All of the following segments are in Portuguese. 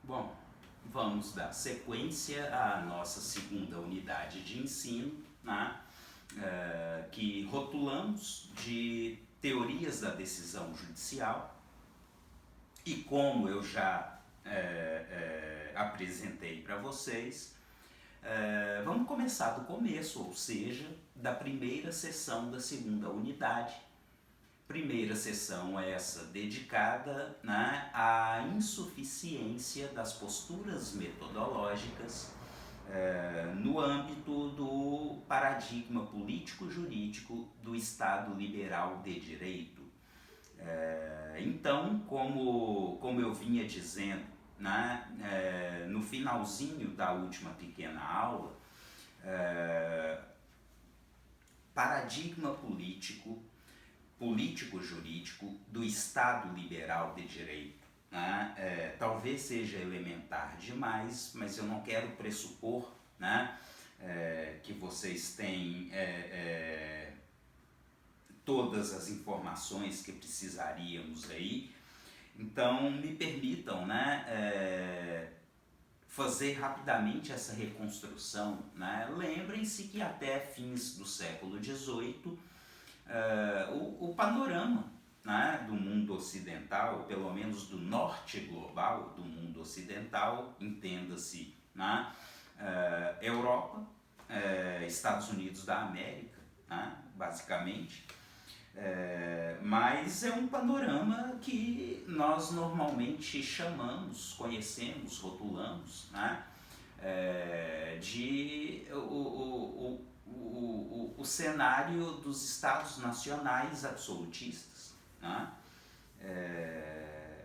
Bom, vamos dar sequência à nossa segunda unidade de ensino, né? Que rotulamos de teorias da decisão judicial e como eu já apresentei para vocês, vamos começar do começo, ou seja, da primeira sessão da segunda unidade. Primeira sessão essa dedicada, né, à insuficiência das posturas metodológicas no âmbito do paradigma político-jurídico do Estado liberal de direito. Então, como eu vinha dizendo, né, no finalzinho da última pequena aula, paradigma político-jurídico do Estado liberal de direito. Né? Talvez seja elementar demais, mas eu não quero pressupor, né, que vocês têm todas as informações que precisaríamos aí. Então, me permitam, né, fazer rapidamente essa reconstrução. Né? Lembrem-se que até fins do século XVIII, o panorama, né, do mundo ocidental, pelo menos do norte global do mundo ocidental, entenda-se, né, Europa, Estados Unidos da América, né, basicamente, mas é um panorama que nós normalmente chamamos, conhecemos, rotulamos, né, de o cenário dos estados nacionais absolutistas. Né?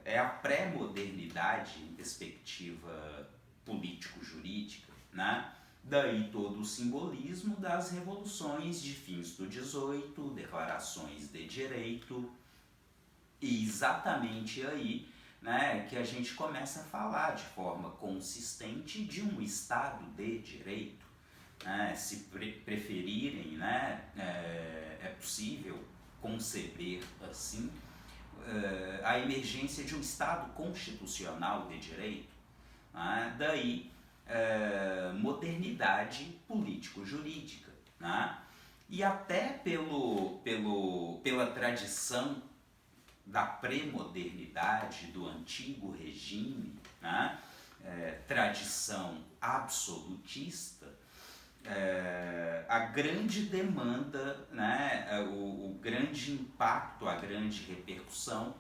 É a pré-modernidade em perspectiva político-jurídica. Né? Daí todo o simbolismo das revoluções de fins do XVIII, declarações de direito, e exatamente aí, né, que a gente começa a falar de forma consistente de um Estado de direito. Se preferirem, né, é possível conceber assim a emergência de um Estado constitucional de direito. Né? Daí modernidade político-jurídica. Né? E até pela tradição da pré-modernidade, do antigo regime, né? Tradição absolutista, a grande demanda, né? o grande impacto, a grande repercussão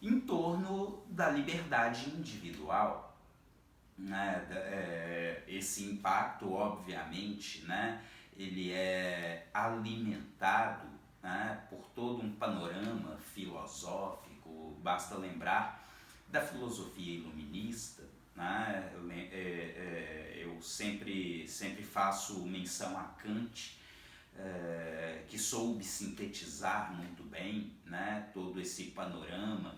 em torno da liberdade individual. Né? Esse impacto, obviamente, né? Ele é alimentado, né, por todo um panorama filosófico. Basta lembrar da filosofia iluminista. Né? Eu sempre faço menção a Kant, que soube sintetizar muito bem, né, todo esse panorama,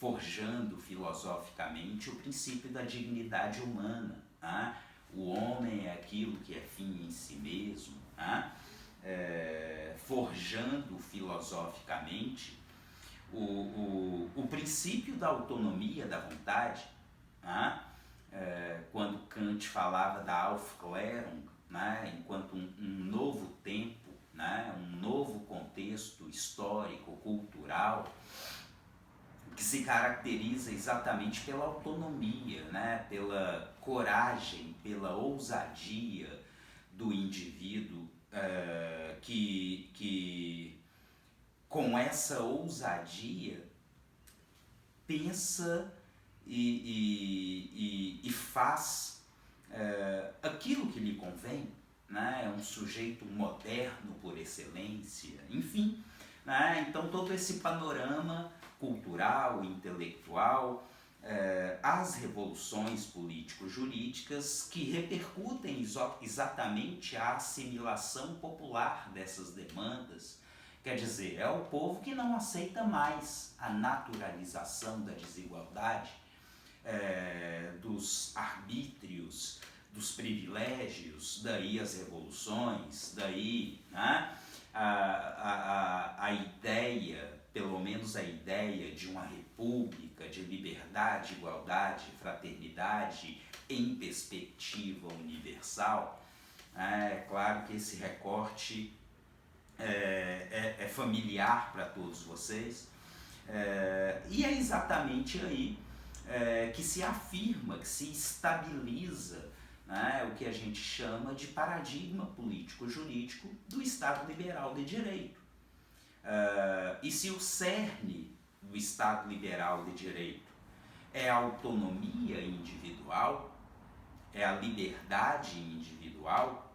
forjando filosoficamente o princípio da dignidade humana. Né? O homem é aquilo que é fim em si mesmo. Né? Forjando filosoficamente o princípio da autonomia da vontade. Né? Quando Kant falava da Aufklärung, né? Enquanto um novo tempo, né? Um novo contexto histórico, cultural, que se caracteriza exatamente pela autonomia, né? Pela coragem, pela ousadia do indivíduo, que com essa ousadia pensa e faz aquilo que lhe convém. Né? É um sujeito moderno por excelência, enfim. Né? Então todo esse panorama cultural, intelectual, as revoluções político-jurídicas que repercutem exatamente a assimilação popular dessas demandas. Quer dizer, é o povo que não aceita mais a naturalização da desigualdade, dos arbítrios, dos privilégios, daí as revoluções, daí, né, a ideia pelo menos a ideia de uma república de liberdade, igualdade, fraternidade em perspectiva universal, é claro que esse recorte é familiar para todos vocês, e é exatamente aí que se afirma, que se estabiliza, né, o que a gente chama de paradigma político-jurídico do Estado liberal de direito. E se o cerne do Estado liberal de direito é a autonomia individual, é a liberdade individual,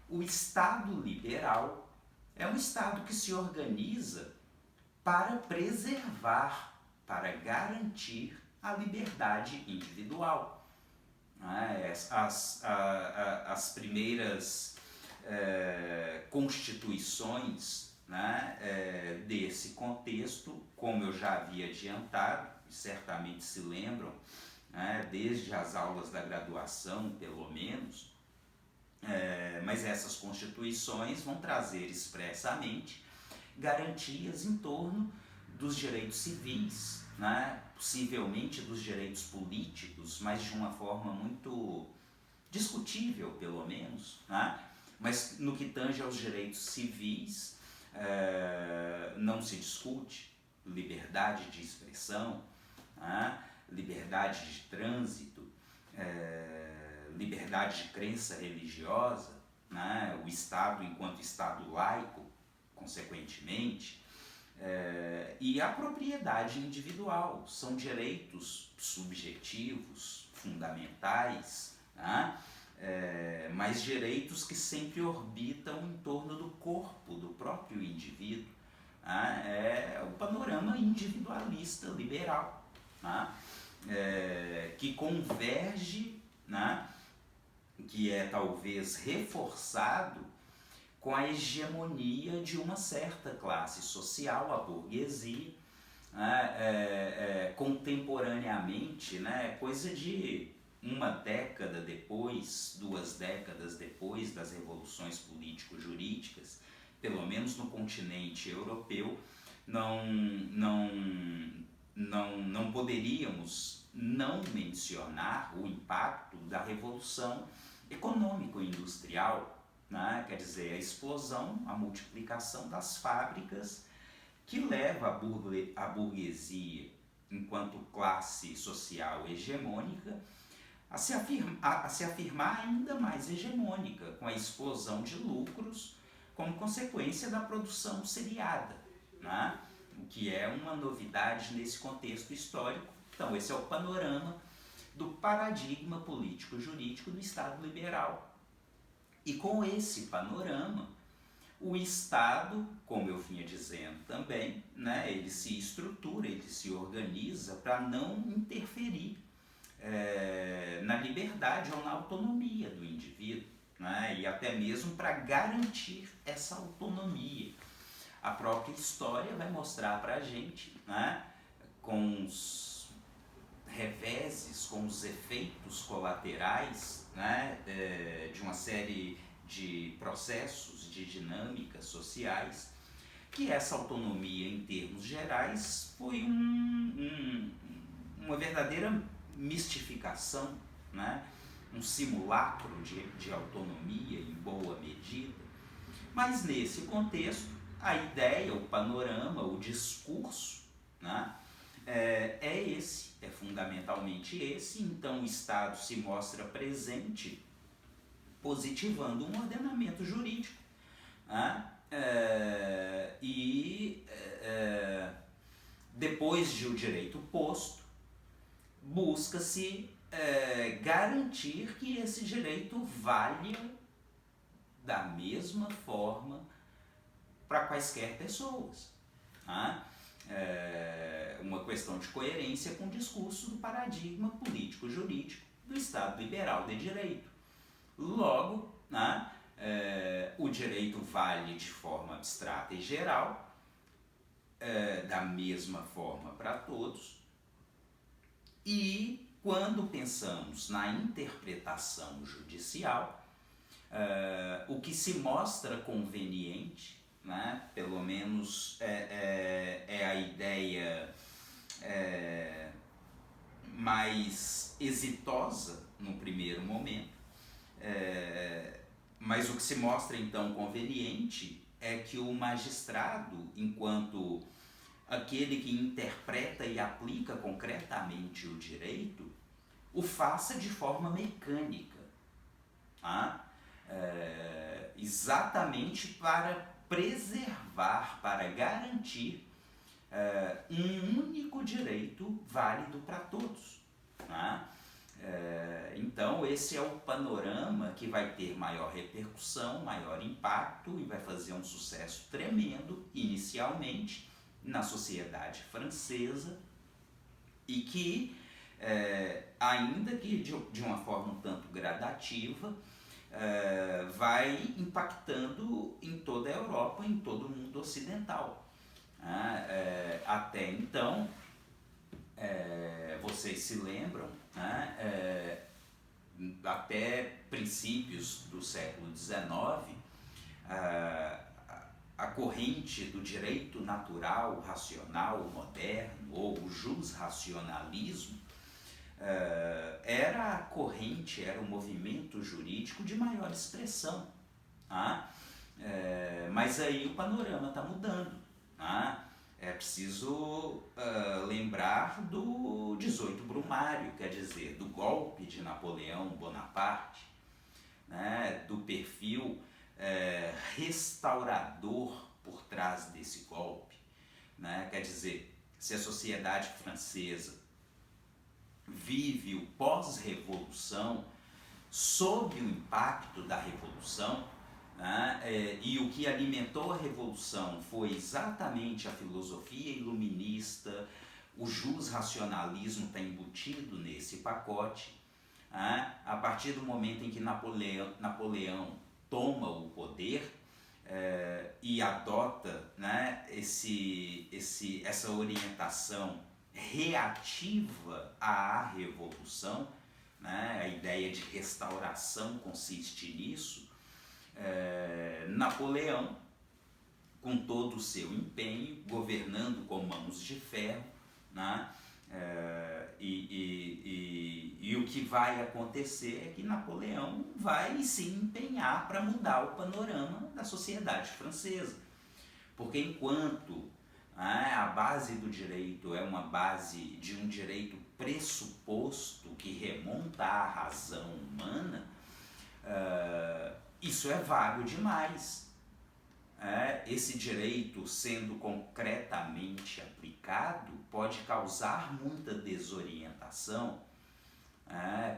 o Estado liberal é um Estado que se organiza para preservar, para garantir a liberdade individual. As primeiras constituições, né, desse contexto, como eu já havia adiantado, certamente se lembram, né, desde as aulas da graduação, pelo menos, mas essas constituições vão trazer expressamente garantias em torno dos direitos civis, né, possivelmente dos direitos políticos, mas de uma forma muito discutível, pelo menos, né? Mas no que tange aos direitos civis, não se discute liberdade de expressão, né? Liberdade de trânsito, liberdade de crença religiosa, né? O Estado enquanto Estado laico, consequentemente, e a propriedade individual, são direitos subjetivos, fundamentais, né? Mas direitos que sempre orbitam em torno do corpo, do próprio indivíduo, né? É o panorama individualista liberal, né? Que converge, né? Que é talvez reforçado com a hegemonia de uma certa classe social, a burguesia, contemporaneamente, né, coisa de uma década depois, 2 décadas depois das revoluções político-jurídicas, pelo menos no continente europeu, não poderíamos não mencionar o impacto da revolução econômico-industrial, né? Quer dizer, a explosão, a multiplicação das fábricas que leva a burguesia, enquanto classe social hegemônica, a se afirmar ainda mais hegemônica, com a explosão de lucros como consequência da produção seriada, né? O que é uma novidade nesse contexto histórico. Então, esse é o panorama do paradigma político-jurídico do Estado liberal. E com esse panorama, o Estado, como eu vinha dizendo também, né, ele se estrutura, ele se organiza para não interferir na liberdade ou na autonomia do indivíduo, né, e até mesmo para garantir essa autonomia. A própria história vai mostrar para a gente, né, com os reveses, com os efeitos colaterais, né, de uma série de processos, de dinâmicas sociais, que essa autonomia em termos gerais foi uma verdadeira mistificação, né, um simulacro de autonomia em boa medida. Mas nesse contexto, a ideia, o panorama, o discurso, né, é fundamentalmente esse. Então o Estado se mostra presente, positivando um ordenamento jurídico, né? Depois de o direito posto, busca-se garantir que esse direito valha da mesma forma para quaisquer pessoas, né? Uma questão de coerência com o discurso do paradigma político-jurídico do Estado liberal de direito. Logo, né, o direito vale de forma abstrata e geral, da mesma forma para todos, e quando pensamos na interpretação judicial, o que se mostra conveniente né? Pelo menos é a ideia mais exitosa no primeiro momento, mas o que se mostra então conveniente é que o magistrado, enquanto aquele que interpreta e aplica concretamente o direito, o faça de forma mecânica, tá? Exatamente para preservar, para garantir um único direito válido para todos, tá? Então esse é o panorama que vai ter maior repercussão, maior impacto e vai fazer um sucesso tremendo inicialmente na sociedade francesa e que, ainda que de uma forma um tanto gradativa, vai impactando em toda a Europa, em todo o mundo ocidental. Até então, vocês se lembram, né, até princípios do século XIX, a corrente do direito natural, racional, moderno, ou o jusracionalismo, era a corrente, era o movimento jurídico de maior expressão. Tá? Mas aí o panorama está mudando. Tá? É preciso lembrar do 18 Brumário, quer dizer, do golpe de Napoleão Bonaparte, né? Do perfil restaurador por trás desse golpe. Né? Quer dizer, se a sociedade francesa vive o pós-revolução sob o impacto da revolução, né? E o que alimentou a revolução foi exatamente a filosofia iluminista, o jusracionalismo está embutido nesse pacote. Né? A partir do momento em que Napoleão toma o poder e adota, né, essa orientação reativa à revolução, né? A ideia de restauração consiste nisso. Napoleão, com todo o seu empenho, governando com mãos de ferro, né? E o que vai acontecer é que Napoleão vai se empenhar para mudar o panorama da sociedade francesa. Porque enquanto a base do direito é uma base de um direito pressuposto que remonta à razão humana, isso é vago demais. Esse direito, sendo concretamente aplicado, pode causar muita desorientação,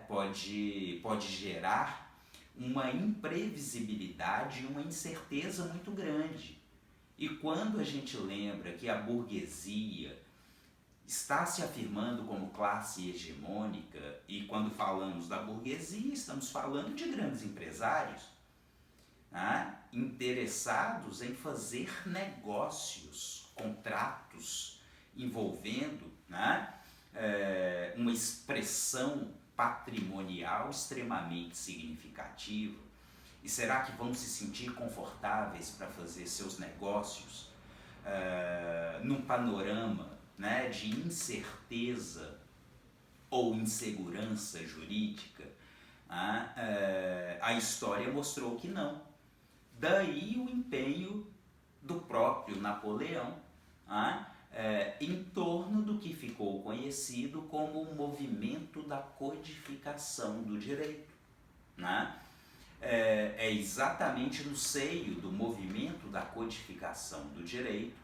pode gerar uma imprevisibilidade e uma incerteza muito grande. E quando a gente lembra que a burguesia está se afirmando como classe hegemônica, e quando falamos da burguesia, estamos falando de grandes empresários, interessados em fazer negócios, contratos envolvendo uma expressão patrimonial extremamente significativa. E será que vão se sentir confortáveis para fazer seus negócios num panorama, né, de incerteza ou insegurança jurídica? A história mostrou que não. Daí o empenho do próprio Napoleão em torno do que ficou conhecido como o movimento da codificação do direito. É exatamente no seio do movimento da codificação do direito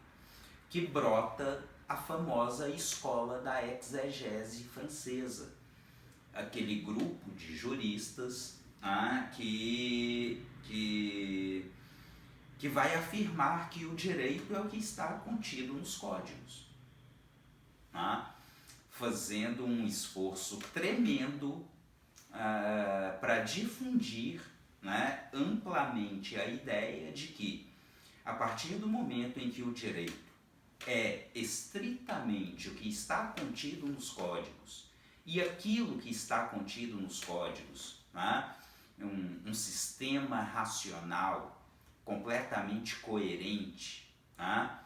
que brota a famosa escola da exegese francesa, aquele grupo de juristas que vai afirmar que o direito é o que está contido nos códigos, fazendo um esforço tremendo para difundir, né, amplamente a ideia de que, a partir do momento em que o direito é estritamente o que está contido nos códigos, e aquilo que está contido nos códigos, um sistema racional completamente coerente, tá?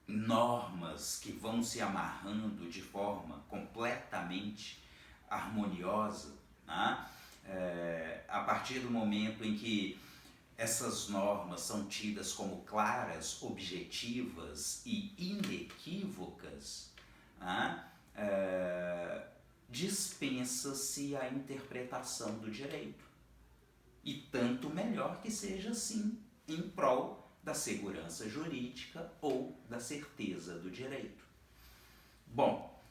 Normas que vão se amarrando de forma completamente harmoniosa, tá? A partir do momento em que essas normas são tidas como claras, objetivas e inequívocas, tá? Dispensa-se a interpretação do direito. E tanto melhor que seja assim, em prol da segurança jurídica ou da certeza do direito. Bom,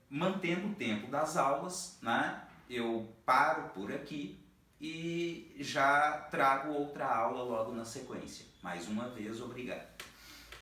mantendo o tempo das aulas, né, eu paro por aqui e já trago outra aula logo na sequência. Mais uma vez, obrigado.